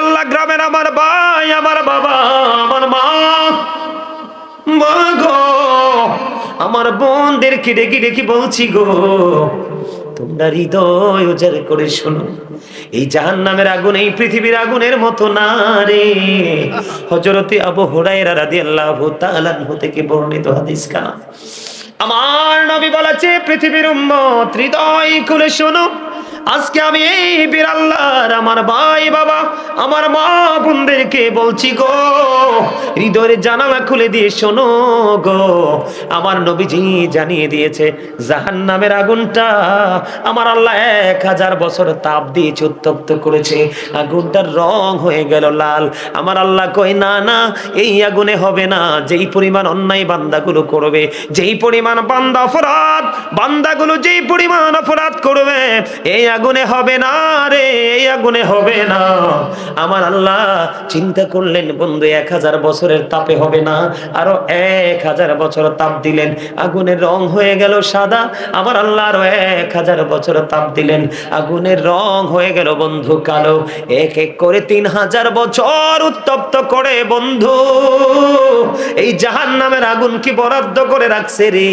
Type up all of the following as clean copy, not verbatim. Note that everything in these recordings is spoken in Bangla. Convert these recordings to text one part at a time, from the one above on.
আল্লাহ, গ্রামের আমার ভাই, আমার বাবা, আমার মা, গো আমার বোনদেরকে ডেকে ডেকে বলছি গো, তোমরা হৃদয় উজাড় করে শোনো, এই জাহান্নামের আগুন এই পৃথিবীর আগুনের মতো না রে। হযরতে আবু হুরায়রা রাদিয়াল্লাহু তাআলা আনহু থেকে বর্ণিত হাদিস কানা, আমার নবী বলেছে, পৃথিবীর উম্মত হৃদয় খুলে শোনো, আজকে আমি এই বীর আল্লাহর আমার ভাই বাবা আমার মা বোনদেরকে বলছি গো, হৃদয়ের জানালা খুলে দিয়ে শোনো গো। আমার নবীজি জানিয়ে দিয়েছে জাহান্নামের আগুনটা আমার আল্লাহ 1000 বছর তাপ দিয়ে উত্তপ্ত করেছে, আগুনটার রং হয়ে গেল লাল। আমার আল্লাহ কয় না না, এই আগুনে হবে না, যেই পরিমাণ অন্যায় বান্দাগুলো করবে, যেই পরিমাণ বান্দাগুলো যেই পরিমাণ অপরাধ করবে, এই আগুনে হবে না রে, এই আগুনে হবে না। আমার আল্লাহ চিন্তা করলেন বন্ধু 1000 বছরের তাপে হবে না, আরো 1000 বছর তাপ দিলেন, আগুনের রং হয়ে গেল সাদা। আমার আল্লাহ আরো 1000 বছর তাপ দিলেন, আগুনের রং হয়ে গেল বন্ধু কালো। এক এক করে 3000 বছর উত্তপ্ত করে বন্ধু এই জাহান্নামের আগুন কি বরাদ্দ করে রাখছে রে,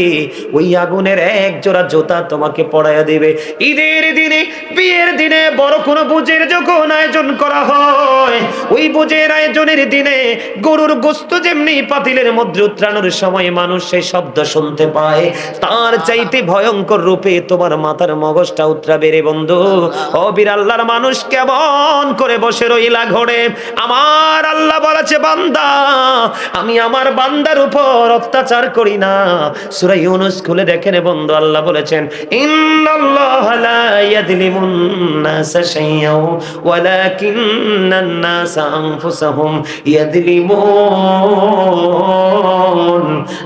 ওই আগুনের এক জোড়া জুতা তোমাকে পরাইয়া দিবে। ঈদের দিনে, বিয়ের দিনে, বড় কোনো ভোজের যখন আয়োজন করা হয়, ওই ভোজের আয়োজনের দিনে গরুর গোশত যেমনি পাতিলের মধ্যে উতরানোর সময় মানুষ সেই শব্দ শুনতে পায়, তার চাইতে ভয়ঙ্কর রূপে তোমার মাথার মগজটা উতরাবে রে বন্ধু। ও বীর আল্লাহর মানুষ কেমন করে বসে রইলা ঘরে? আমার আল্লাহ বলেছে, বান্দা আমি আমার বান্দার উপর অত্যাচার করি না। সূরা ইউনূস খুলে দেখেন বন্ধু, আল্লাহ বলেছেন, ইন্নাল্লাহা লা ইয়াযলিমুন নাসা শাইয়্যাও ওয়ালাকিন্নান নাসা আনফুসাহুম ইয়াযলিমুন।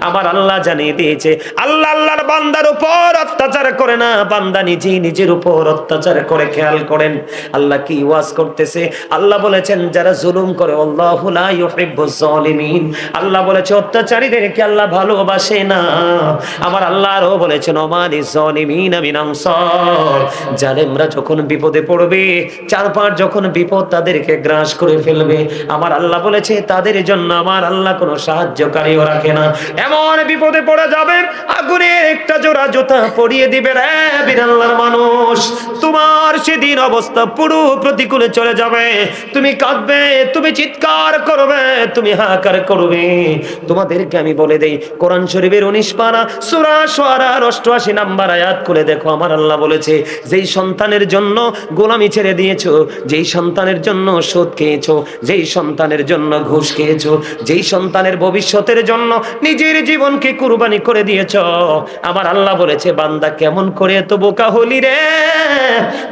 আমার আল্লাহ জানিয়ে দিয়েছে, আল্লাহ আল্লাহর বান্দার উপর অত্যাচার করে না, বান্দা নিজেই নিজের উপর অত্যাচার করে। খেয়াল করেন আল্লাহ কি ওয়াজ করতেছে। আল্লাহ বলেছেন যারা জুলুম করে, আল্লাহু লা ইউহিব্বুজ জালিমিন, আল্লাহ বলেছে অত্যাচারীদেরকে আল্লাহ ভালোবাসে না। আমার আল্লাহ আরো বলেছেন, ওমালিজ জালিমিনা মিন আনসার, জালেমরা যখন বিপদে পড়বে, চারপাশ যখন বিপদ তাদেরকে গ্রাস করে ফেলবে, আমার আল্লাহ বলেছে তাদের জন্য আমার আল্লাহ কোনো সাহায্যকারীও রাখে না। এমন বিপদে পড়ে যাবে, আগুনের একটা জোড়া জুতা পরিয়ে দিবে রে বীর আল্লাহর মানুষ, তোমার সেদিন অবস্থা পুরো প্রতিকূলে চলে যাবে। তুমি কাঁদবে, তুমি চিৎকার করবে, তুমি হাহাকার করবে। তোমাদেরকে আমি বলে দেই, কোরআন শরীফের 19 পারা সূরা শুআরার 88 নাম্বার আয়াত খুলে দেখো। আমার আল্লাহ বলেছে, যেই সন্তানের জন্য গোলামি ছেড়ে দিয়েছো, যেই সন্তানের জন্য সুদ খেয়েছো, যেই সন্তানের জন্য ঘুষ খেয়েছো, যেই সন্তানের ভবিষ্যতের জন্য নিজের জীবনকে কুরবানি করে দিয়েছো, আমার আল্লাহ বলেছে, বান্দা কেমন করে এত বোকা হলি রে,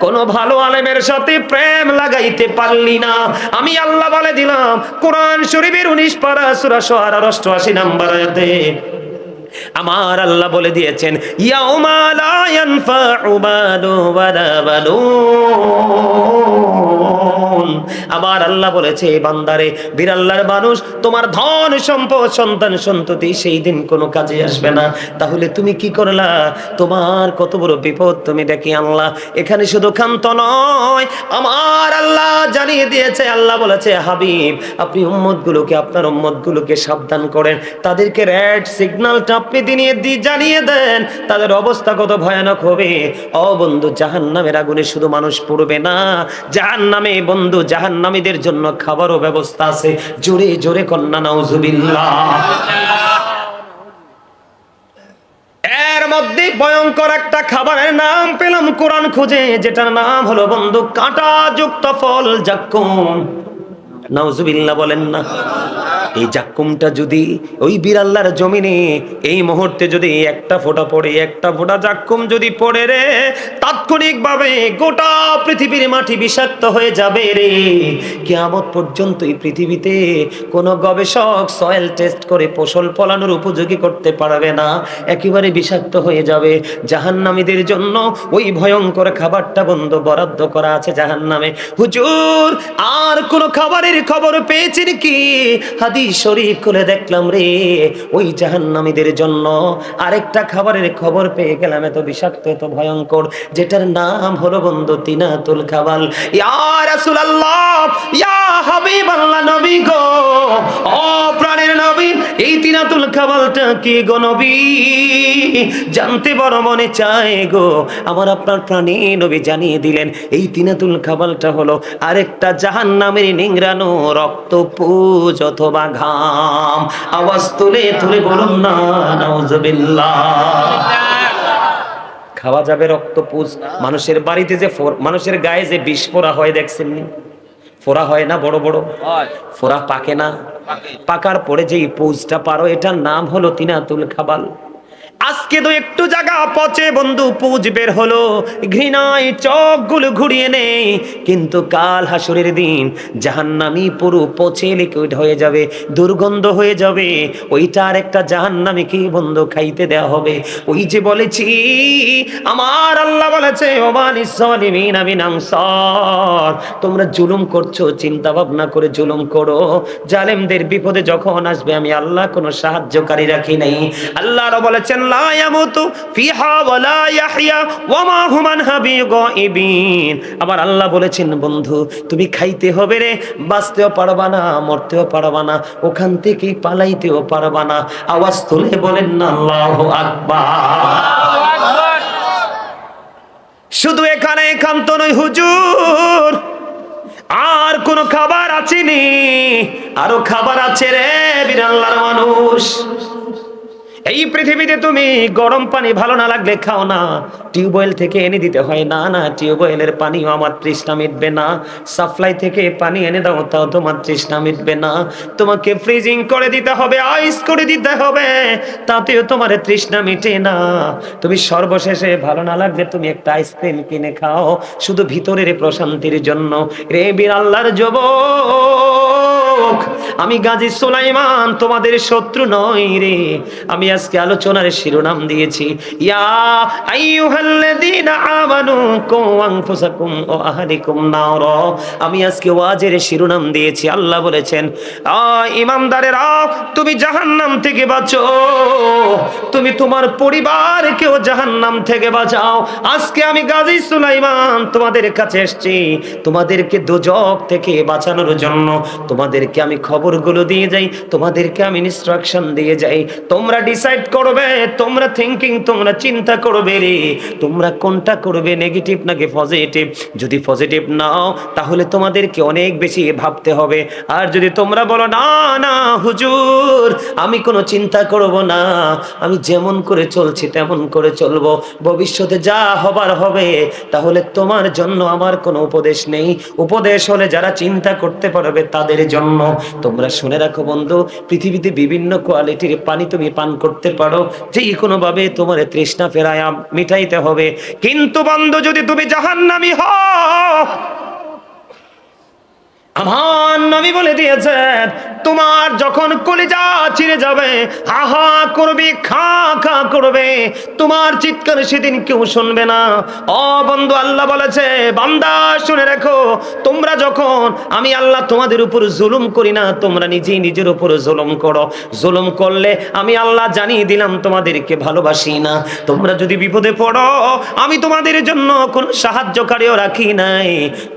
কোন ভালো আলেমের সাথে প্রেম লাগাইতে পারলি না। আমি আল্লাহ বলে দিলাম কোরআন শরীফের 19 পারা সূরা শুআরার 88 নাম্বার আয়াতে আমার আল্লাহ বলে দিয়েছেন, ইয়াউমা লা ইয়ানফাউ মালু ওয়ালা বানুন। আমার আল্লাহ বলেছে, বান্দারে বীর আল্লাহর মানুষ, তোমার ধন সম্পদ সন্তান সন্ততি সেই দিন কোনো কাজে আসবে না। তাহলে তুমি কি করলা? তোমার কত বড় বিপদ তুমি ডেকে আনলা। এখানে শুধু ক্ষান্ত নয়, আমার আল্লাহ জানিয়ে দিয়েছে, আল্লাহ বলেছে, হাবিব আপনি উম্মতগুলোকে, আপনার উম্মতগুলোকে সাবধান করেন, তাদেরকে রেড সিগন্যালটা আপনি জানিয়ে দেন, তাদের অবস্থা কত ভয়ানক হবে। ও বন্ধু, জাহান্নামের আগুনে শুধু মানুষ পড়বে না, জাহান্নামে বন্ধু জাহান্নামীদের জন্য খাবারও ব্যবস্থা আছে। জোরে জোরে কন্যা নাউজুবিল্লাহ। এর মধ্যে ভয়ঙ্কর একটা খাবারের নাম পেলাম কোরআন খুঁজে, যেটার নাম হলো বন্ধু কাঁটাযুক্ত ফল জাক্কুম। নাউজুবিল্লাহ বলেন না। এই জাক্কুমটা যদি ওই বীর আল্লাহর জমিনে এই মুহূর্তে যদি একটা ফোঁটা পড়ে, একটা ফোঁটা জাক্কুম যদি পড়ে রে, তাৎক্ষণিক ভাবে গোটা পৃথিবীর মাটি বিষাক্ত হয়ে যাবে রে। কিয়ামত পর্যন্ত এই পৃথিবীতে কোনো গবেষক সয়েল টেস্ট করে ফসল ফলানোর উপযোগী করতে পারবে না, একেবারে বিষাক্ত হয়ে যাবে। জাহান্নামীদের জন্য ওই ভয়ঙ্কর খাবারটা বন্ধু বরাদ্দ করা আছে জাহান্নামে। হুজুর আর কোন খাবারের খবর পেয়েছেন কি? হাদিস হাদিস শরীফ খুলে দেখলাম রে, ওই জাহান্নামীদের জন্য আরেকটা খাবারের খবর পেয়ে গেলাম, এত বিষাক্ত এত ভয়ঙ্কর, যেটার নাম হলো বন্ধু তিনাতুল খাবাল। ইয়া রাসূলুল্লাহ, ইয়া হাবিবাল্লাহ, নবী গো, ও প্রাণের নবী, এই তিনাতুল খাবালটা কি গো নবী? জানতে বড় মনে চায় গো। আমার আপনার প্রাণী নবী জানিয়ে দিলেন, এই তিনাতুল খাবালটা হলো আরেকটা জাহান্নামের নিংড়ানো রক্তপুঁজ অথবা ঘাম। আওয়াজ তুলে তুলে বলুন না নাউজুবিল্লাহ। খাওয়া যাবে রক্তপুঁজ। মানুষের বাড়িতে যে মানুষের গায়ে যে বিষ ফোড়া হয় দেখছেন নি? ফোড়া হয় না, বড় বড় ফোড়া পাকে না, পাকার পরে যেই পুঁজটা পারো, এটার নাম হলো তিনাতুল খাবাল। আজকে তো একটু জায়গা পচে বন্ধু পুঁজ বের হলো, ঘৃণায় চোখগুলো ঘুরিয়ে নেই, কিন্তু কাল হাসরের দিন জাহান্নামী পুরো পচে লিকুইড হয়ে যাবে, দুর্গন্ধ হয়ে যাবে। ওইটার একটা জাহান্নামী কি বন্ধু খাইতে দেওয়া হবে। ওই যে বলেছি, আমার আল্লাহ বলেছে, ওমানিস সালিমিনা মিন আনসার, তোমরা জুলুম করছো, চিন্তা ভাবনা করে জুলুম করো। জালেমদের বিপদে যখন আসবে আমি আল্লাহ কোনো সাহায্যকারী রাখি নাই। আল্লাহর বলেছেন, লা ইয়ামুতু ফিহা ওয়ালা ইয়াহইয়া ওয়া মা হুম আনহা বিগাইবিন। আবার আল্লাহ বলেছেন, বন্ধু তুমি খাইতে হবে রে, বাঁচতেও পারবা না, মরতেও পারবা না, ওখান থেকে পালাইতেও পারবা না। আওয়াজ তুলে বলেন না আল্লাহু আকবার। শুধু এখানে একান্ত নয় হুজুর, আর কোন খাবার আছে নি? আরো খাবার আছে রে বীর আল্লাহর মানুষ। এই পৃথিবীতে তুমি গরম পানি ভালো না লাগলে খাও না, টিউবওয়েল থেকে এনে দিতে হয় না, না টিউবওয়েলের পানিও আমার তৃষ্ণা মিটবে না। সাপ্লাই থেকে পানি এনে দাও, তাও তোমার তৃষ্ণা মিটবে না। তোমাকে ফ্রিজিং করে দিতে হবে, আইস করে দিতে হবে, তাতেও তোমার তৃষ্ণা মিটে না। তুমি সর্বশেষে ভালো না লাগলে তুমি একটা আইসক্রিম কিনে খাও, শুধু ভিতরের প্রশান্তির জন্য। রে বীর আল্লাহর যুবক, আমি গাজী সুলাইমান তোমাদের শত্রু নই রে। আমি আজকে আলোচনার শিরোনাম দিয়েছি, ইয়া আইয়ুহাল্লাযীনা আমানু কু আনফুসাকুম ওয়া আহলিকুম নার। আমি আজকে ওয়াজের শিরোনাম দিয়েছি, আল্লাহ বলেছেন, ইমানদারেরা তুমি জাহান্নাম থেকে বাঁচো, তুমি তোমার পরিবারকেও জাহান্নাম থেকে বাঁচাও। আজকে আমি গাজী সুলাইমান তোমাদের কাছে এসেছি তোমাদেরকে দোজখ থেকে বাঁচানোর জন্য। তোমাদেরকে আমি খবরগুলো দিয়ে যাই, তোমাদেরকে আমি ইনস্ট্রাকশন দিয়ে যাই, তোমরা ডিসাইড করবে, তোমরা থিংকিং, তোমরা চিন্তা করবে রে, তোমরা কোনটা করবে, নেগেটিভ নাকি পজিটিভ। যদি পজিটিভ নাও তাহলে তোমাদেরকে অনেক বেশি ভাবতে হবে। আর যদি তোমরা বলো না না হুজুর আমি কোনো চিন্তা করব না, আমি যেমন করে চলছি তেমন করে চলবো, ভবিষ্যতে যা হবার হবে, তাহলে তোমার জন্য আমার কোনো উপদেশ নেই। উপদেশ হলে যারা চিন্তা করতে পারবে তাদের জন্য। তোমরা শুনে রাখো বন্ধু, পৃথিবীতে বিভিন্ন কোয়ালিটির পানি তুমি পান করতে পারো, যেই কোনো ভাবে তোমার তৃষ্ণা ফেরায় মিটাইতে হবে। কিন্তু বন্ধু যদি তুমি জাহান্নামী হও, আমার নবী বলে দিয়েছেন, তোমার যখন কলিজা ছিঁড়ে যাবে, আহা করবে, খা খা করবে, তোমার চিৎকার সেদিন কেউ শুনবে না। ও বন্ধু, আল্লাহ বলেছে, বান্দা শুনে রাখো, তোমরা যখন, আমি আল্লাহ তোমাদের উপর জুলুম করি না, তোমরা নিজেই নিজের উপর জুলুম করো। জুলুম করলে আমি আল্লাহ জানিয়ে দিলাম তোমাদেরকে ভালোবাসি না। তোমরা যদি বিপদে পড়ো, আমি তোমাদের জন্য কোনো সাহায্যকারীও রাখি নাই।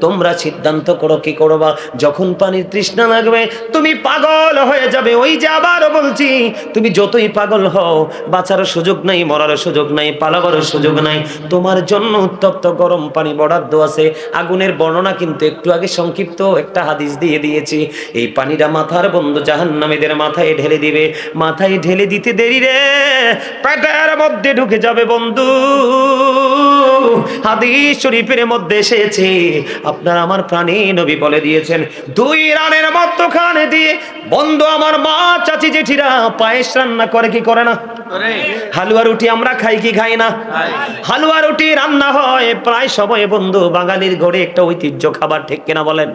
তোমরা সিদ্ধান্ত করো কি করবা। যখন পানির তৃষ্ণা লাগবে তুমি পাগল হয়ে যাবে। ওই যে আবারও বলছি, তুমি যতই পাগল হও, বাঁচার সুযোগ নাই, মরার সুযোগ নাই, পালাবার সুযোগ নাই। তোমার জন্য উত্তপ্ত গরম পানি বরাদ্দ আছে। আগুনের বর্ণনা কিন্তু একটু আগে সংক্ষিপ্ত একটা হাদিস দিয়ে দিয়েছি। এই পানিটা মাথার বন্ধু জাহান্নামীদের মাথায় ঢেলে দিবে। মাথায় ঢেলে দিতে দেরি রে, পেটের মধ্যে ঢুকে যাবে বন্ধু। হাদিস শরীফের মধ্যে এসেছে, আপনার আমার প্রাণী নবী বলে দিয়েছেন, 2 রানের মধ্যখানে দিয়ে বন্ধু আমার মা, চাচি, জেঠিরা পায়েস রান্না করে কি করে না? হালুয়া রুটি আমরা খাই কি খাই না? হালুয়া রুটি রান্না হয় প্রায় সময় বন্ধু বাঙালির ঘরে একটা ঐতিহ্য খাবার, ঠিক কিনা বলেন?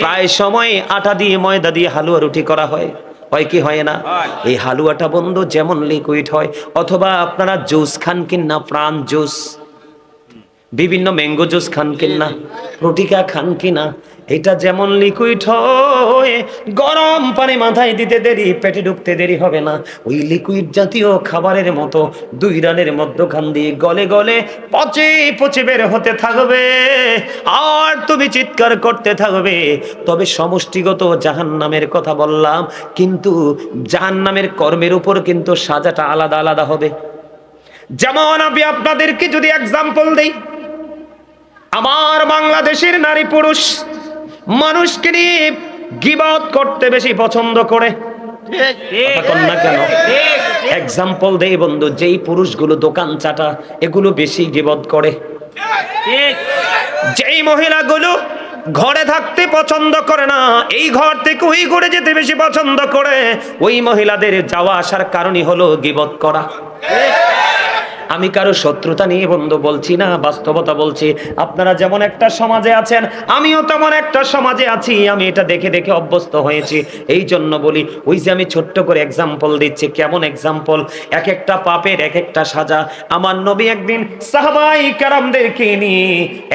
প্রায় সময় আটা দিয়ে ময়দা দিয়ে হালুয়া রুটি করা হয়, হয় কি হয় না? এই হালুয়াটা বন্ধু যেমন লিকুইড হয়, অথবা আপনারা জুস খান কিনা, প্রাণ জুস, বিভিন্ন ম্যাঙ্গো জুস খান কিনা, প্রটিকা খান কিনা, এটা যেমন লিকুইড হয়, গরম পানি মাথায় দিতে দেরি, পেটে ঢুকতে দেরি হবে না, ওই লিকুইড জাতীয় খাবারের মতো 2 রানের মধ্যখান দিয়ে গলে গলে পচে পচে বের হতে থাকবে, আর তুমি চিৎকার করতে থাকবে। তবে সমষ্টিগত জাহান্নামের কথা বললাম, কিন্তু জাহান্নামের কর্মের উপর কিন্তু সাজাটা আলাদা আলাদা হবে। যেমন আমি আপনাদেরকে যদি এক্সাম্পল দেই, আমার বাংলাদেশের নারী পুরুষ মানুষকে নিয়ে গীবত করতে বেশি পছন্দ করে, না কেন? এক্সাম্পল দেই বন্ধু, যেই পুরুষগুলো দোকান চাটা এগুলো বেশি গীবত করে, যেই মহিলাগুলো ঘরে থাকতে পছন্দ করে না, এই ঘর থেকে ওই ঘরে যেতে বেশি পছন্দ করে, ওই মহিলাদের যাওয়া আসার কারণই হলো গীবত করা। আমি কারো শত্রুতা নিয়ে বন্ধু বলছি না, বাস্তবতা বলছি। আপনারা যেমন একটা সমাজে আছেন, আমিও তেমন একটা সমাজে আছি, আমি এটা দেখে দেখে অভ্যস্ত হয়েছি। এই জন্য বলি, ওই যে আমি ছোট্ট করে এক্সাম্পল দিচ্ছি, কেমন এক্সাম্পল, এক একটা পাপের এক একটা সাজা। আমার নবী একদিন সাহাবাই কেরামদেরকে নিয়ে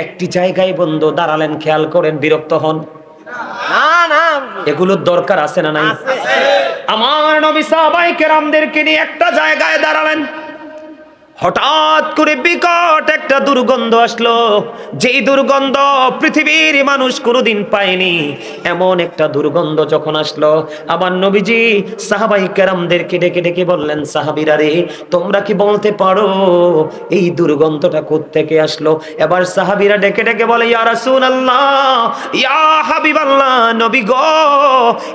একটি জায়গায় বন্ধু দাঁড়ালেন, খেয়াল করেন, বিরক্ত হন না, না এগুলোর দরকার আছে না নাই? আমার নবী সাহাবাই কেরামদেরকে নিয়ে একটা জায়গায় দাঁড়ালেন, হঠাৎ করে বিকট একটা দুর্গন্ধ আসলো, যেই দুর্গন্ধ পৃথিবীর মানুষ কোনোদিন পায়নি। এমন একটা দুর্গন্ধ যখন আসলো, আমার নবীজি সাহাবাই কেরামদেরকে ডেকে ডেকে বললেন, সাহাবীরা রে, তোমরা কি বলতে পারো এই দুর্গন্ধটা কোত্থেকে আসলো? এবার সাহাবীরা ডেকে ডেকে বলে, ইয়া রাসূলুল্লাহ, ইয়া হাবিবাল্লাহ, নবী গো,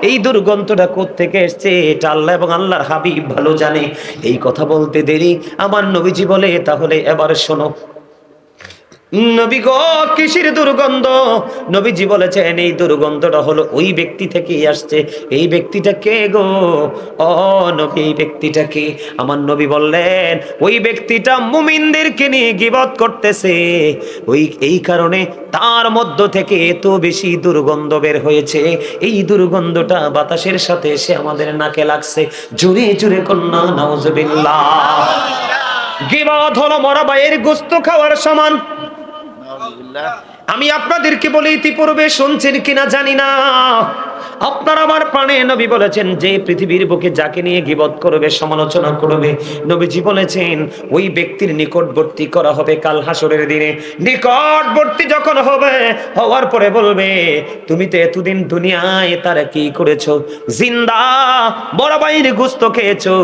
এই দুর্গন্ধটা কোত্থেকে এসেছে এটা আল্লাহ এবং আল্লাহর হাবিব ভালো জানে। এই কথা বলতে দেরি আমার নবীজি বলে, তাহলে এবার শোনো নবী গো, কিসের দুর্গন্ধ? নবীজি বলেছেন, এই দুর্গন্ধটা হলো ওই ব্যক্তি থেকেই আসছে। এই ব্যক্তিটা কে গো? ও নবী, এই ব্যক্তিটা কে? আমার নবী বললেন, ওই ব্যক্তিটা মুমিনদেরকে নিয়ে গীবত করতেছে, এই কারণে তার মধ্য থেকে এত বেশি দুর্গন্ধ বের হয়েছে। এই দুর্গন্ধটা বাতাসের সাথে এসে আমাদের নাকে লাগছে। জোরে জোরে কন্যা নাউজুবিল্লাহ। গীবত হলো মরা ভাইয়ের গোশত খাওয়ার সমান। আমি আপনাদেরকে বলি, ইতিপূর্বে শুনছেন কিনা জানি না, আপনার আমার প্রাণে নবী বলেছেন, যে পৃথিবীর বুকে যাকে নিয়ে গীবত করবে, সমালোচনা করবে, নবীজি বলেছেন ওই ব্যক্তির নিকটবর্তী করা হবে কাল হাসরের দিনে। নিকটবর্তী যখন হবে, হওয়ার পরে বলবে, তুমি তো এতদিন দুনিয়ায় তারা কি করেছো? জিন্দা বড় ভাইয়ের গোশত খেয়েছো,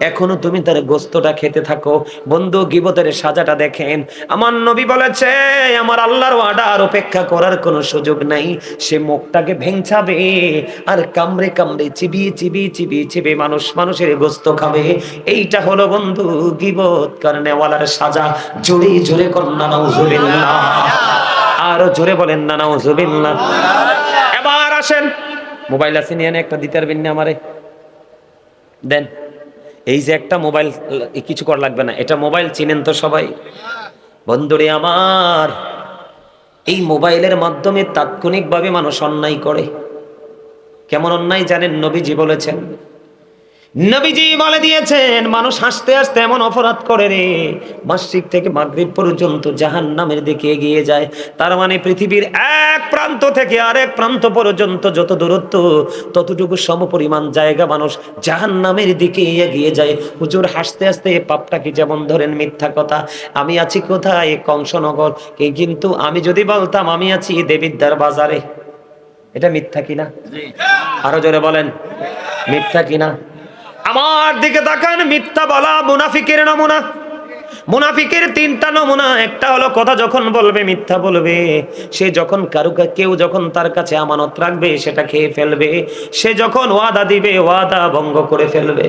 এখনো তুমি তার গোশতটা খেতে থাকো। বন্ধু, গীবতের সাজাটা দেখেন। আমার নবী বলেছে, আমার আল্লাহর ওয়াদার অপেক্ষা করার কোনো সুযোগ নাই। সে মুখটাকে ভেঙচাবে আর কামড়ে কামড়ে চিবিয়ে চিবিয়ে চিবিয়ে চিবিয়ে মানুষের গোশত খাবে। এইটা হলো বন্ধু গীবত করনেওয়ালার সাজা। জোরে জোরে কন্যা নাউজুবিল্লাহ, আরো জোরে বলেন না নাউজুবিল্লাহ। এবার আসেন, মোবাইল আছে নিয়ে একটা দিতে পারবেন না আমারে? দেন। এই যে একটা মোবাইল, কিছু করা লাগবে না, এটা মোবাইল চিনেন তো সবাই? বন্ধুরে আমার, এই মোবাইলের মাধ্যমে তাৎক্ষণিকভাবে মানুষ অন্যায় করে। কেমন অন্যায় জানেন? নবীজি বলেছেন, নবীজি বলে দিয়েছেন, মানুষ হাসতে হাসতে এমন অপরাধ করে রে, মাসরিক থেকে মাগরিব পর্যন্ত জাহান্নামের দিকে এগিয়ে যায়। তার মানে পৃথিবীর এক প্রান্ত থেকে আরেক প্রান্ত পর্যন্ত যত দূরত্ব, ততটুকু সমপরিমাণ জায়গা মানুষ জাহান্নামের দিকে এগিয়ে যায়। হুজুর, হাসতে হাসতে পাপটা কি? যেমন ধরেন মিথ্যা কথা, আমি আছি কোথায়? কংসনগর, কিন্তু আমি যদি বলতাম আমি আছি দেবিদ্বার বাজারে, এটা মিথ্যা কিনা? আরো জোরে বলেন, মিথ্যা কিনা? আমার দিকে তাকান, মিথ্যা বলা মুনাফিকের নমুনা। মুনাফিকের 3টা নমুনা। একটা হলো কথা যখন বলবে মিথ্যা বলবে। সে যখন কেউ যখন তার কাছে আমানত রাখবে সেটা খেয়ে ফেলবে। সে যখন ওয়াদা দিবে ওয়াদা ভঙ্গ করে ফেলবে।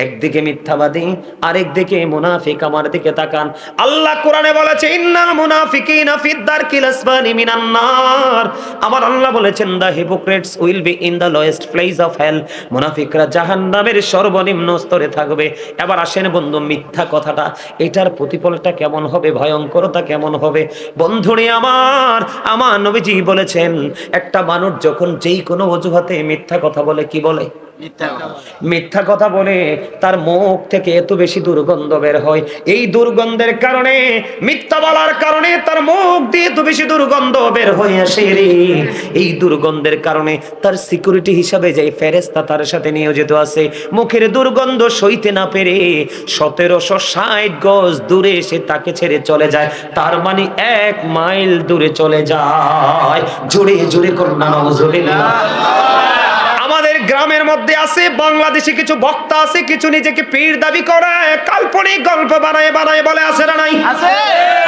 একদিকে মিথ্যাবাদী, আরেকদিকে মুনাফিক। আমার দিকে তাকান, আল্লাহ কোরআনে বলেছে, ইন্নাল মুনাফিকিনা ফিদ দারকিল আসফালি মিনান নার। আমার আল্লাহ বলেছেন, the hypocrites will be in the lowest place of hell. মুনাফিকরা জাহান্নামের সর্বনিম্ন স্তরে থাকবে। এবার আসেন বন্ধু, মিথ্যা কথাটা, এটার প্রতিফলটা কেমন হবে, ভয়ঙ্করতা কেমন হবে? বন্ধুরে আমার নবীজি বলেছেন, একটা মানুষ যখন যেই কোনো অজুহাতে মিথ্যা কথা বলে, কি বলে? মিথ্যা কথা বলে তার মুখ থেকে এত বেশি দুর্গন্ধ বের হয়, এই দুর্গন্ধের কারণে, মিথ্যা বলার কারণে তার মুখ দিয়ে এত বেশি দুর্গন্ধ বের হয়ে আসে রে। এই দুর্গন্ধের কারণে তার সিকিউরিটি হিসাবে যে ফেরেশতা তার সাথে নিয়োজিত আছে, মুখের দুর্গন্ধ সইতে না পেরে 1760 গজ দূরে সে তাকে ছেড়ে চলে যায়। তার মানে 1 মাইল দূরে চলে যায়। জোরে জোরে করুন নাউজুবিল্লাহ। আমাদের গ্রামের মধ্যে আছে, বাংলাদেশে কিছু বক্তা আছে, কিছু নিজেকে পীর দাবি করে, কাল্পনিক গল্প বানায় বানায় বলে, আছে না নাই?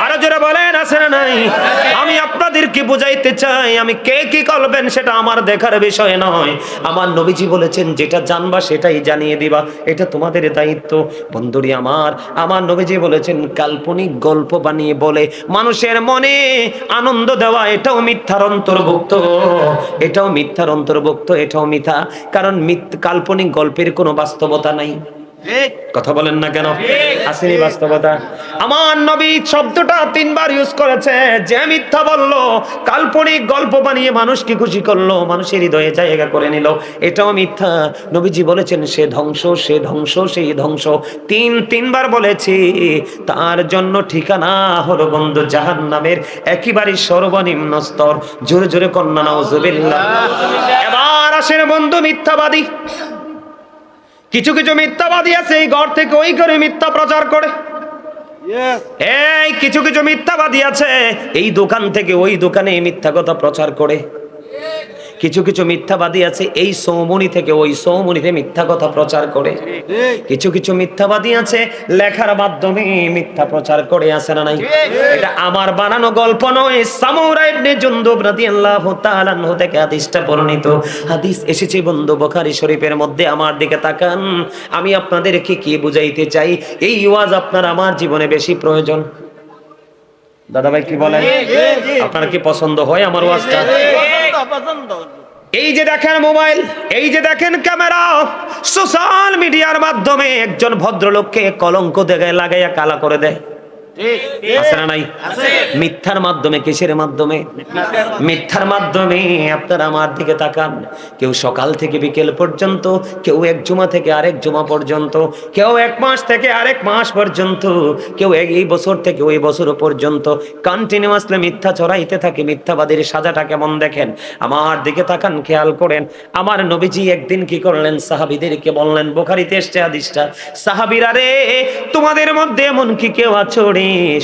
আরো জোরে বলেন, আছে না নাই? আমি আপনাদেরকে বুঝাইতে চাই, আমি কে কি করবেন সেটা আমার দেখার বিষয় নয়। আমার নবীজি বলেছেন যেটা জানবা সেটাই জানিয়ে দিবা, এটা তোমাদের দায়িত্ব। বন্ধুরি আমার নবীজি বলেছেন কাল্পনিক গল্প বানিয়ে বলে মানুষের মনে আনন্দ দেওয়া এটাও মিথ্যার অন্তর্ভুক্ত, এটাও মিথ্যার অন্তর্ভুক্ত, এটাও মিথ্যা। কারণ কাল্পনিক গল্পের কোনো বাস্তবতা নাই। কথা বলেন না কেন? আসেনি বাস্তবতা। আমার নবী শব্দটা 3 বার ইউজ করেছে। যে মিথ্যা বলল, কাল্পনিক গল্প বানিয়ে মানুষকে খুশি করলো, মানুষের হৃদয়ে জায়গা করে নিল, এটাও মিথ্যা। নবীজি বলেছেন সে ধ্বংস, সে ধ্বংস, সেই ধ্বংস। 3 বার বলেছি। তার জন্য ঠিকানা হলো বন্ধু জাহান্নামের একেবারে সর্বনিম্ন স্তর। জোরে জোরে কন্যা নাউজুবিল্লাহ। এবার আসেন বন্ধু মিথ্যাবাদী। কিছু কিছু মিথ্যাবাদী আছে এই ঘর থেকে ওই ঘরে মিথ্যা প্রচার করে। এই কিছু কিছু মিথ্যাবাদী আছে এই দোকান থেকে ওই দোকানে মিথ্যা কথা প্রচার করে। কিছু কিছু মিথ্যাবাদী আছে এই সৌমনি থেকে ওই সৌমনিতে মিথ্যা কথা প্রচার করে। কিছু কিছু মিথ্যাবাদী আছে লেখার মাধ্যমে মিথ্যা প্রচার করে, আছে না নাই? এটা আমার বানানো গল্প নয়, সামুরা ইবনে জুনদুব রাদিয়াল্লাহু তাআলা আনহু থেকে হাদিসটা বর্ণিত। হাদিস এসেছে বন্ধু বুখারী শরীফের মধ্যে। আমার দিকে তাকান, আমি আপনাদেরকে কি বুঝাইতে চাই, এই ওয়াজ আপনার আমার জীবনে বেশি প্রয়োজন। দাদা ভাই কি বলেন? আপনার কি পছন্দ হয় আমার ওয়াজটা? এই যে দেখেন মোবাইল, এই যে দেখেন ক্যামেরা, সোশ্যাল মিডিয়ার মাধ্যমে একজন ভদ্রলোককে কলঙ্ক দেখায় লাগাইয়া কালা করে দেয়, আছে না নাই? মিথ্যার মাধ্যমে। কিসের মাধ্যমে? মিথ্যার মাধ্যমে। আপনারা আমার দিকে তাকান, কেউ সকাল থেকে বিকেল পর্যন্ত, কেউ 1 জুমা থেকে আরেক জুমা পর্যন্ত, কেউ 1 মাস থেকে আরেক মাস পর্যন্ত, কেউ এই বছর থেকে ওই বছর পর্যন্ত কন্টিনিউয়াসলি মিথ্যা ছড়াইতে থাকে। মিথ্যাবাদীর সাজাটা কেমন দেখেন। আমার দিকে তাকান, খেয়াল করেন। আমার নবীজি একদিন কি করলেন, সাহাবীদেরকে বললেন, বুখারীতে এসেছে হাদিসটা, সাহাবীরা রে তোমাদের মধ্যে এমন কি কেউ আছো রে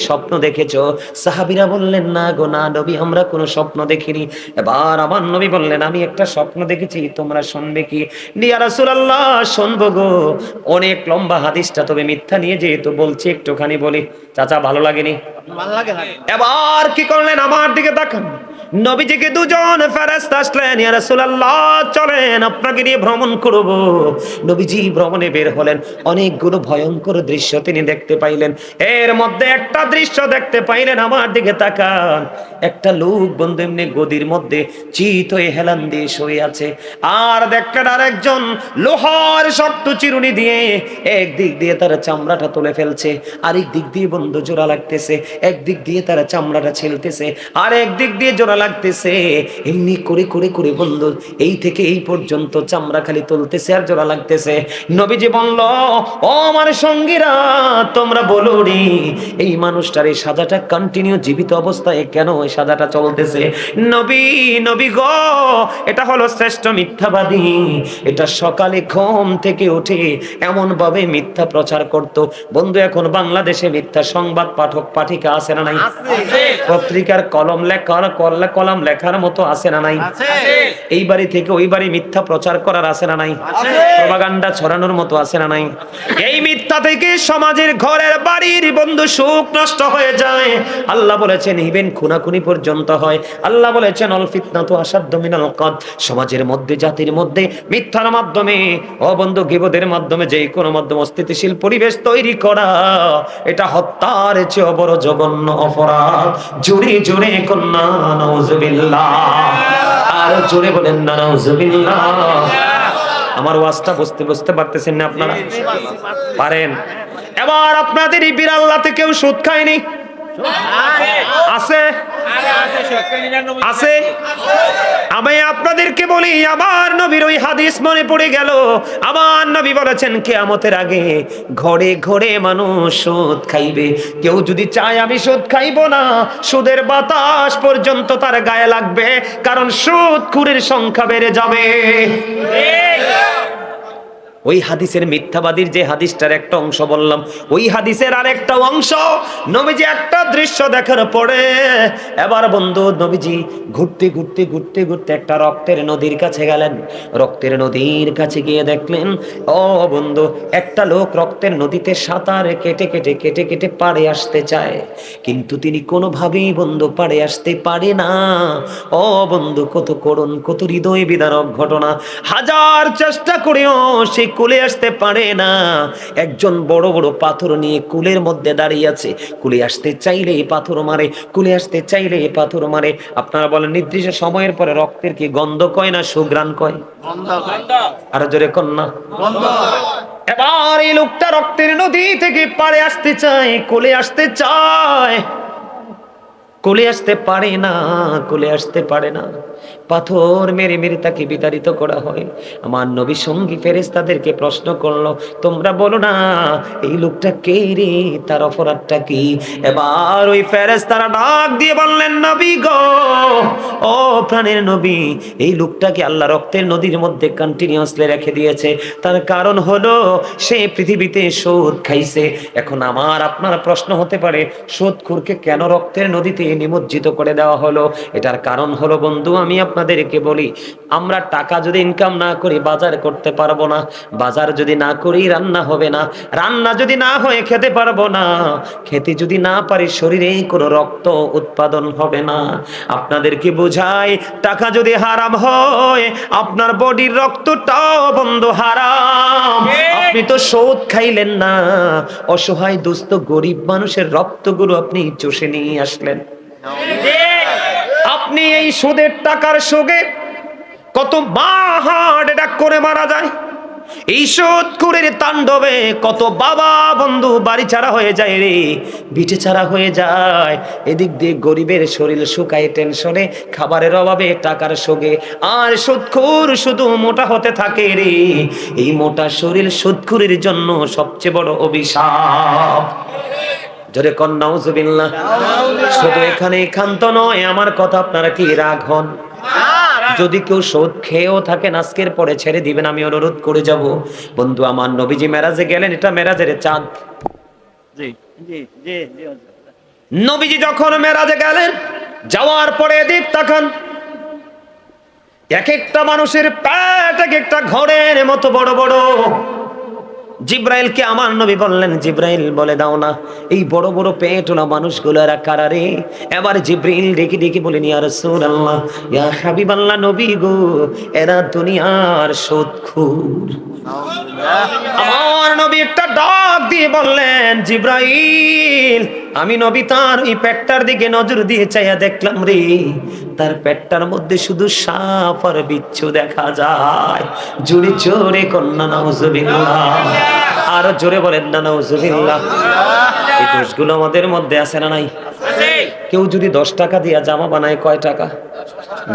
স্বপ্ন দেখেছো? সাহাবীরা বললেন না গো না নবী, আমরা কোনো স্বপ্ন দেখিনি। এবার আমার নবী বললেন আমি একটা স্বপ্ন দেখেছি, তোমরা শুনবে কি? ইয়া রাসূলুল্লাহ শুনবো গো। অনেক লম্বা হাদিসটা, তবে মিথ্যা নিয়ে যেহেতু বলছি একটুখানি বলি। চাচা ভালো লাগেনি? ভালো লাগে না। এবার কি করলেন, আমার দিকে তাকান। নবীজিকে 2 জন ফেরেশতা আসলেন, ইয়া রাসূলুল্লাহ চলেন আপনাকে নিয়ে ভ্রমণ করব। নবীজি ভ্রমণে বের হলেন, অনেকগুলো ভয়ঙ্কর দৃশ্য তিনি দেখতে পাইলেন। এর মধ্যে একটা দৃশ্য দেখতে পাইলেন, আমার দিকে তাকান। একটা লোক বন্ধু এমনি গদির মধ্যে চিত হয়ে হেলান দিয়ে শুয়ে আছে, আর দেখলেন আরেকজন লোহার শক্ত চিরুনি দিয়ে একদিক দিয়ে তার চামড়াটা তুলে ফেলছে, আরেক দিক দিয়ে বন্ধু জোড়া লাগতেছে। একদিক দিয়ে তার চামড়াটা ছিলতেছে, আর একদিক দিয়ে জোড়া লাগতেছে। এমনি করে করে করে বন্ধু এই থেকে এই পর্যন্ত চামড়া খালি তুলতেছে আর জোড়া লাগতেছে। নবীজি বলল, ও আমার সঙ্গীরা তোমরা বলো রে এই মানুষটার এই সাজাটা কন্টিনিউ জীবিত অবস্থায় কেন এই সাজাটা চলতেছে? নবী গো, এটা হলো শ্রেষ্ঠ মিথ্যাবাদী। এটা সকালে ঘুম থেকে উঠে এমন ভাবে মিথ্যা প্রচার করত। বন্ধু এখন বাংলাদেশে মিথ্যা সংবাদ পাঠক পাঠিকা আছে না নাই? পত্রিকার কলম লেখার মতো আছে না নাই? এই বাড়ি থেকে ওই বাড়ি মিথ্যা প্রচার করার আছে না নাই? প্রপাগান্ডা ছড়ানোর মতো আছে না নাই? এই মিথ্যা থেকে সমাজের ঘরের বাড়ির বন্ধু সুখ নষ্ট হয়ে যায়। আল্লাহ বলেছেন ইভেন খুনাখুনি পর্যন্ত হয়। আল্লাহ বলেছেন অল ফিতনাতু আশাদ্দু মিনাল কতল। সমাজের মধ্যে জাতির মধ্যে মিথ্যার মাধ্যমে ও বন্ধু গীবতের মাধ্যমে যে কোনো মাধ্যমে অস্থিতিশীল পরিবেশ তৈরি করা, এটা হত্যার চেয়ে বড় জঘন্য অপরাধ। জোরে জোরে কন্যা নাউজুবিল্লাহ, আর জোরে বলেন না নাউজুবিল্লাহ। আমার ওয়াজটা বুঝতে পারতেছেন না আপনারা? পারেন? এবার আপনাদের এই বিড়াল্লাতে কেউ সুদ খায়নি? আছে? আছে? আমি আপনাদেরকে বলি, আমার নবীর ওই হাদিস মনে পড়ে গেল। আমার নবী বলেছেন কিয়ামতের আগে ঘরে ঘরে মানুষ সুদ খাইবে। কেউ যদি চায় আমি সুদ খাইব না, সুদের বাতাস পর্যন্ত তার গায়ে লাগবে, কারণ সুদখোরের সংখ্যা বেড়ে যাবে। ওই হাদিসের মিথ্যাবাদীর যে হাদিসটার একটা অংশ বললাম, ওই হাদিসের আরেকটা অংশ, নবীজি একটা দৃশ্য দেখার পরে এবার বন্ধু নবীজি ঘুরতে ঘুরতে ঘুরতে ঘুরতে একটা রক্তের নদীর কাছে গেলেন। রক্তের নদীর কাছে গিয়ে দেখলেন, ও বন্ধু, একটা লোক রক্তের নদীতে সাঁতার কেটে কেটে কেটে কেটে পাড়ে আসতে চায়, কিন্তু তিনি কোনোভাবেই বন্ধু পাড়ে আসতে পারে না। ও বন্ধু, কত করুণ, কত হৃদয় বিদারক ঘটনা। হাজার চেষ্টা করেও সে কুলে আসতে পারে না। একজন বড় বড় পাথর নিয়ে কুলের মধ্যে দাঁড়িয়ে আছে। কুলে আসতে চাইলে পাথর মারে, কুলে আসতে চাইলে পাথর মারে। আপনারা বলেন, নির্দিষ্ট সময়ের পরে রক্তের কি গন্ধ কয় না সুঘ্রাণ কয়? আরো জোরে কন্যা। এবার এই লোকটা রক্তের নদী থেকে পাড়ে আসতে চায়, কোলে আসতে চায়, কোলে আসতে পারে না, কোলে আসতে পারে না। পাথর মেরে মেরে তাকে বিতাড়িত করা হয়। আমার নবী সঙ্গী ফেরেশতাদেরকে প্রশ্ন করলো, তোমরা বলো না এই লোকটা কে রে, তার অপরাধটা কি? এবার ওই ফেরেশতারা ডাক দিয়ে বললেন, নবী গো, ও প্রাণের নবী, এই লোকটাকে আল্লাহ রক্তের নদীর মধ্যে কন্টিনিউয়াসলি রেখে দিয়েছে। তার কারণ হলো সে পৃথিবীতে সুদ খাইছে। এখন আমার আপনার প্রশ্ন হতে পারে, সুদখোরকে কেন রক্তের নদীতে নিমজ্জিত করে দেওয়া হলো? এটার কারণ হলো বন্ধু, আমি আপনাদেরকে বলি, আমরা টাকা যদি ইনকাম না করি বাজার করতে পারবো না, বাজার যদি না করি রান্না হবে না, রান্না যদি না হয়ে খেতে পারবো না, খেতে যদি না পারি শরীরে কোনো রক্ত উৎপাদন হবে না। আপনাদেরকে বোঝাই, টাকা যদি হারাম হয় আপনার বডির রক্তটাও বন্ধু হারাম। আপনি তো সুদ খাইলেন না, অসহায় দুস্থ গরিব মানুষের রক্তগুলো আপনি চষে নিয়ে আসলেন। আপনি এই সুদের টাকার সোগে কত মা হার্ট অ্যাটাক করে মারা যায়, এই সুদখোরের তাণ্ডবে কত বাবা বন্ধু বাড়ি ছাড়া হয়ে যায় রে, বিটে ছাড়া হয়ে যায়। এদিক দিয়ে গরিবের শরীর শুকায় টেনশনে, খাবারের অভাবে, টাকার সোগে, আর সুদখোর শুধু মোটা হতে থাকে রে। এই মোটা শরীর সুদখোরের জন্য সবচেয়ে বড় অভিশাপ। জোরে কন নাউজুবিল্লাহ। শুধু এখানে ক্ষান্ত নয়, আমার কথা আপনারা কি রাগ হন? যদি কেউ সুদ খেয়েও থাকেন আজকের পরে ছেড়ে দিবেন, আমি অনুরোধ করে যাব। বন্ধু আমার নবীজি মেরাজে গেলেন, এটা মেরাজের চাঁদ। নবীজি যখন মেরাজে গেলেন, যাওয়ার পরে এদিক তাকান, এক একটা মানুষের পেট এক একটা ঘরের মতো বড় বড়। জিব্রাইলকে আমার নবী বললেন, জিব্রাইল বলে দাও না এই বড় বড় পেটওয়ালা মানুষগুলো এরা কারা রে? এবার জিব্রাইল ডেকে ডেকে বলেন, ইয়া রাসূলুল্লাহ, ইয়া হাবিবাল্লাহ, নবী গো, এরা দুনিয়ার সুদখোর। আমার নবী একটা ডাক দিয়ে বললেন, জিব্রাইল, আমি নবী তার ওই পেটটার দিকে নজর দিয়ে চাইয়া দেখলাম রে, তার পেটটার মধ্যে শুধু সাপ আর বিচ্ছু দেখা যায়। জোরে জোরে কন্যা নাউজুবিল্লাহ, আরো জোরে বলেন না নাউজুবিল্লাহ। এই দোষগুলো আমাদের মধ্যে আছে না নাই? কেউ যদি 10 টাকা দিয়া জামা বানায়, কয় টাকা?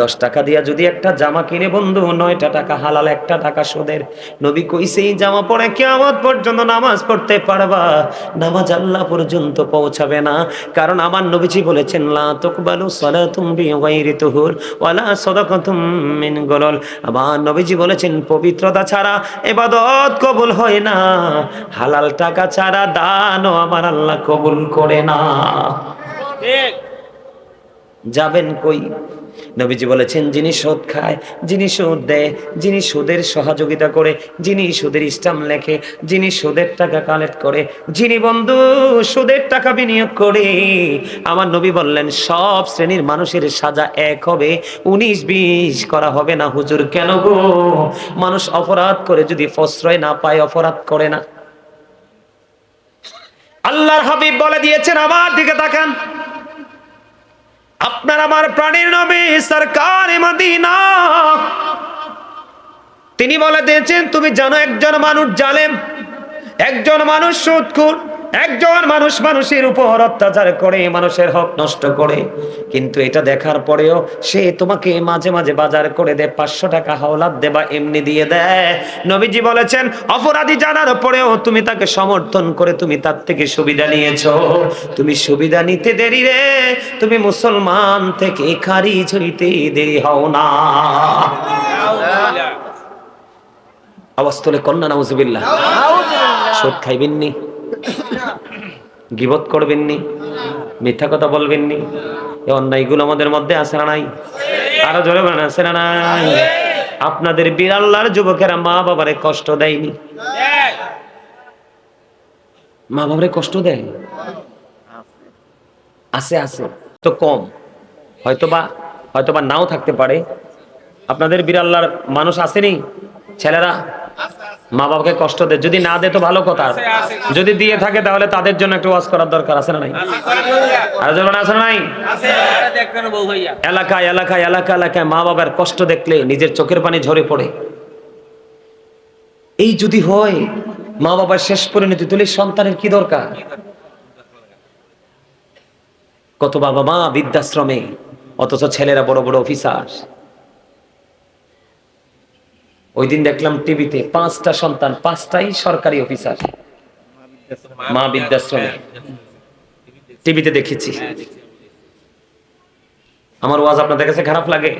10 টাকা দিয়া যদি একটা জামা কিনে বন্ধু, 9টা টাকা হালাল, 1টা টাকা সুদের। নবী কইছে এই জামা পরে কিয়ামত পর্যন্ত নামাজ পড়তে পারবা, নামাজ আল্লাহ পর্যন্ত পৌঁছাবে না। কারণ আমার নবীজি বলেছেন, লা তুকবালু সালাতুম বিগাইরি তুহুর ওয়ালা সাদাকাতুম মিন গলল। আমার নবীজি বলেছেন, পবিত্রতা ছাড়া ইবাদত কবুল হয় না, হালাল টাকা ছাড়া দানও আমার আল্লাহ কবুল করে না। ঠিক যাবেন কই? নবীজি বলেছেন, যিনি সুদ খায়, যিনি সুদ দেয়, যিনি সুদের সহযোগিতা করে, যিনি সুদের স্ট্যাম্প লেখে, যিনি সুদের টাকা কালেক্ট করে, যিনি বন্ধু সুদের টাকা বিনিয়োগ করে, আমার নবী বললেন সব শ্রেণীর মানুষের সাজা এক হবে, 19-20 করা হবে না। হুজুর কেন গো? মানুষ অপরাধ করে যদি প্রশ্রয় না পায় অপরাধ করে না? আল্লাহর হাবিব বলে দিয়েছেন, আমার দিকে তাকান, আপনার আমার প্রাণের নবী সরকারে মদিনা, তিনি বলে দিয়েছেন, তুমি জানো একজন মানুষ জালেম, একজন মানুষ সুদখোর, একজন মানুষ মানুষের উপর অত্যাচার করে, মানুষের হক নষ্ট করে, কিন্তু এটা দেখার পরেও সে তোমাকে মাঝে মাঝে বাজার করে দেয়, 500 টাকা হাওলাত দেবা এমনি দিয়ে দেয়। নবীজি বলেছেন অপরাধী জানার পরেও তুমি তাকে সমর্থন করে তুমি তার থেকে সুবিধা নিয়েছো। তুমি সুবিধা নিতে দেরি রে, তুমি মুসলমান থেকে খারিজ হইতে দেরি হও না। আওয়াজ তোলে কন্যা নাউজুবিল্লাহ। সুদ খাইবেননি, গীবত করবেননি, মিথ্যা কথা বলবেননি, এই অন্যায়গুলো আমাদের মধ্যে আছে না নাই? আরো জোরে বলেন আছে না নাই? আপনাদের বিরাল্লার যুবকেরা মা বাবারে কষ্ট দেয়নি? মা বাবারে কষ্ট দেয়? আছে আছে তো কম, হয়তোবা নাও থাকতে পারে। আপনাদের বিরাল্লার মানুষ আসেনি ছেলেরা মা বাবাকে কষ্ট দেয়? যদি না দেয় তো ভালো কথা, যদি দিয়ে থাকে তাহলে তাদের জন্য একটু ওয়াজ করার দরকার আছে না নাই? আর যেমন আছে না নাই? এলাকায় এলাকায় এলাকা এলাকায় মা বাবার কষ্ট দেখলে নিজের চোখের পানি ঝরে পড়ে। এই যদি হয় মা বাবার শেষ পরিণতি, তুলে সন্তানের কি দরকার? কত বাবা মা বৃদ্ধাশ্রমে, অথচ ছেলেরা বড় বড় অফিসার। ওই দিন দেখলাম টিভিতে 5টা সন্তান, 5টাই সরকারি অফিসার, মা বৃদ্ধাশ্রমে, টিভিতে দেখেছি। আমার ওয়াজ আপনাদের কাছে খারাপ লাগে?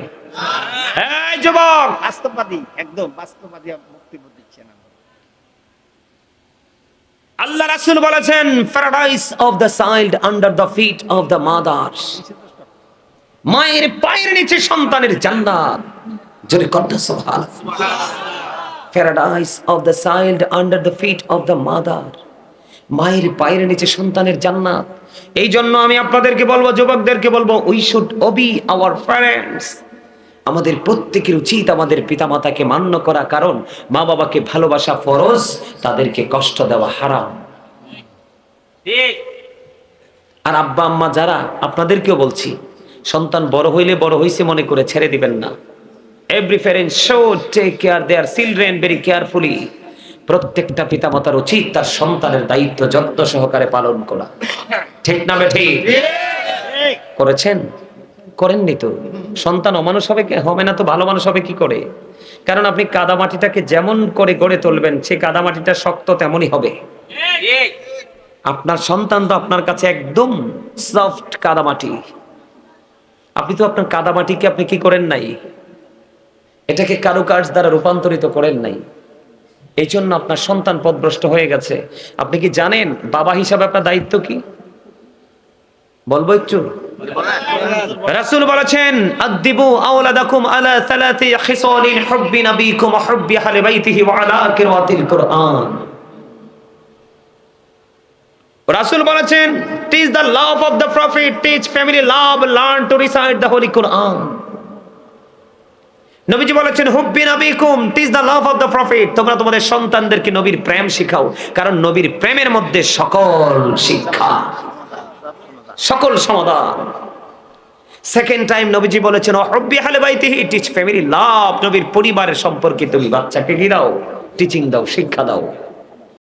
এই যুবক, বাস্তববাদী, একদম বাস্তববাদী বক্তব্য দিচ্ছেন। আল্লাহ রাসূল বলেছেন paradise of the child under the feet of the mother. মায়ের পায়ের নিচে সন্তানের জান্নাত। জোরে কথা সুবহানাল্লাহ। Paradise of the child under the feet of the mother. মায়ের পায়ের নিচে সন্তানের জান্নাত। এই জন্য আমি আপনাদেরকে বলবো, যুবকদেরকে বলবো, we should Obi our parents. আমাদের প্রত্যেকের উচিত আমাদের পিতামাতাকে মান্য করা, কারণ মা বাবাকে ভালোবাসা ফরজ, তাদেরকে কষ্ট দেওয়া হারাম। আর আব্বা আম্মা যারা, আপনাদেরকেও বলছি, সন্তান বড় হইলে বড় হইছে মনে করে ছেড়ে দিবেন না। Every parent should take care their children very carefully. প্রত্যেকটা পিতামাতার উচিত তার সন্তানের দায়িত্ব যত্ন সহকারে পালন করা। ঠিক না বেঠিক? করেছেন? করেননি তো। সন্তান অমানুষ হবে না তো ভালো মানুষ হবে কি করে? কারণ আপনি কাদামাটিটাকে যেমন করে গড়ে তুলবেন, সেই কাদামাটিটা শক্ত তেমনই হবে। আপনার সন্তান তো আপনার কাছে একদম সফট কাদামাটি। আপনি তো আপনার কাদামাটিকে আপনি কি করেন নাই, এটাকে কারুকার্য দ্বারা রূপান্তরিত করেন নাই। এই জন্য আপনার সন্তান পথভ্রষ্ট হয়ে গেছে। আপনি কি জানেন বাবা হিসাবে আপনার দায়িত্ব কি? বলবো একটু। রাসূল বলেছেন আদিবু আওলাদাকুম আলা সালাতি খিসালিন হুব্বি নবিকুম ওয়া হুব্বি আহলি বাইতিহি ওয়া আলা কিরাতিল কুরআন। রাসূল বলেছেন teach the love of the prophet, teach family love, learn to recite the holy Quran. নবীজি বলেছেন হুব্বি নবিকুম, teach the love of the prophet. তোমরা তোমাদের সন্তানদেরকে নবীর প্রেম শিখাও, কারণ নবীর প্রেমের মধ্যে সকল শিক্ষা, সকল সমাধান। সেকেন্ড টাইম নবীজি বলেছেন হুব্বি আহলি বাইতিহি, টিচ ফ্যামিলি লাভ। নবীর পরিবারের সম্পর্কে তুমি বাচ্চাকে কি দাও? টিচিং দাও, শিক্ষা দাও।